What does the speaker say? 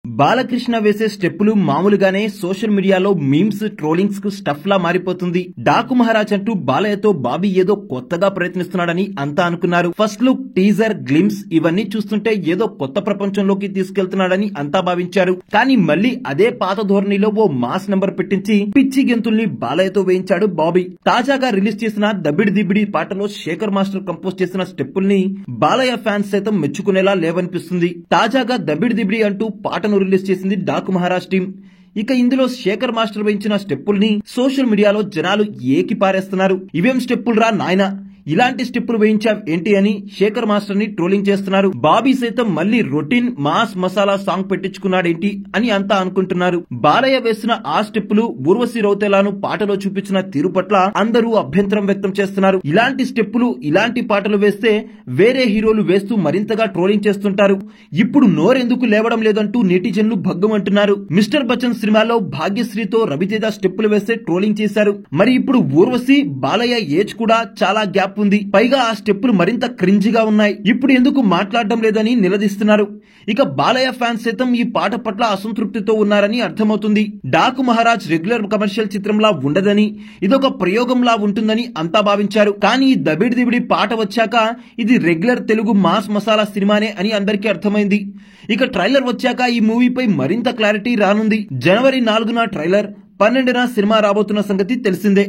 బాలకృష్ణ వేసే స్టెప్పులు మామూలుగానే సోషల్ మీడియాలో మీమ్స్ ట్రోలింగ్స్ కు స్టఫ్ లా మారిపోతుంది. డాకు మహారాజ్ అంటూ బాలయ్యతో బాబీ ఏదో కొత్తగా ప్రయత్నిస్తున్నాడని అంతా అనుకున్నారు. ఫస్ట్ లుక్, టీజర్, గ్లిమ్స్ ఇవన్నీ చూస్తుంటే ఏదో కొత్త ప్రపంచంలోకి తీసుకెళ్తున్నాడని అంతా భావించారు. కానీ మళ్ళీ అదే పాత ధోరణిలో ఓ మాస్ నంబర్ పెట్టించి పిచ్చి గెంతుల్ని బాలయ్యతో వేయించాడు బాబీ. తాజాగా రిలీజ్ చేసిన దబిడి దిబిడి పాటలో శేఖర్ మాస్టర్ కంపోజ్ చేసిన స్టెప్పుల్ని బాలయ్య ఫ్యాన్స్ సైతం మెచ్చుకునేలా లేవనిపిస్తుంది. తాజాగా దబిడి దిబిడి అంటూ పాటను రిలీజ్ చేసింది డాకు మహారాజ్ టీం. ఇక ఇందులో శేఖర్ మాస్టర్ వేయించిన స్టెప్పుల్ని సోషల్ మీడియాలో జనాలు ఏకిపారేస్తున్నారు. ఇవేం స్టెప్పులు రా నాయనా, ఇలాంటి స్టెప్పులు వేయించాం ఏంటి అని శేఖర్ మాస్టర్ ని ట్రోలింగ్ చేస్తున్నారు. బాబీ సైతం మళ్ళీ రొటీన్ మాస్ మసాలా సాంగ్ పెట్టించుకున్నాడేంటి అని అంతా అనుకుంటున్నారు. బాలయ్య వేసిన ఆ స్టెప్పులు ఊర్వశి రౌతేలాను పాటలో చూపించిన తీరు పట్ల అందరూ అభ్యంతరం వ్యక్తం చేస్తున్నారు. ఇలాంటి స్టెప్పులు, ఇలాంటి పాటలు వేస్తే వేరే హీరోలు వేస్తూ మరింతగా ట్రోలింగ్ చేస్తుంటారు. ఇప్పుడు నోరెందుకు లేవడం లేదంటూ నెటిజన్లు భగ్గమంటున్నారు. మిస్టర్ బచ్చన్ సినిమాలో భాగ్యశ్రీతో రవితేజ స్టెప్పులు వేస్తే ట్రోలింగ్ చేశారు. మరి ఇప్పుడు ఊర్వశి, బాలయ్య ఏజ్ కూడా చాలా గ్యాప్ ఉంది. పైగా ఆ స్టెప్పులు మరింత క్రింజిగా ఉన్నాయి. ఇప్పుడు ఎందుకు మాట్లాడడం లేదని నిలదీస్తున్నారు. ఇక బాలయ్య ఫ్యాన్స్ సైతం ఈ పాట పట్ల అసంతృప్తితో ఉన్నారని అర్థమవుతుంది. డాకు మహారాజ్ రెగ్యులర్ కమర్షియల్ చిత్రంలా ఉండదని, ఇదొక ప్రయోగంలా ఉంటుందని అంతా భావించారు. కానీ ఈ దబిడి దిబిడి పాట వచ్చాక ఇది రెగ్యులర్ తెలుగు మాస్ మసాలా సినిమానే అని అందరికీ అర్థమైంది. ఇక ట్రైలర్ వచ్చాక ఈ మూవీపై మరింత క్లారిటీ రానుంది. జనవరి 4న ట్రైలర్, 12న సినిమా రాబోతున్న సంగతి తెలిసిందే.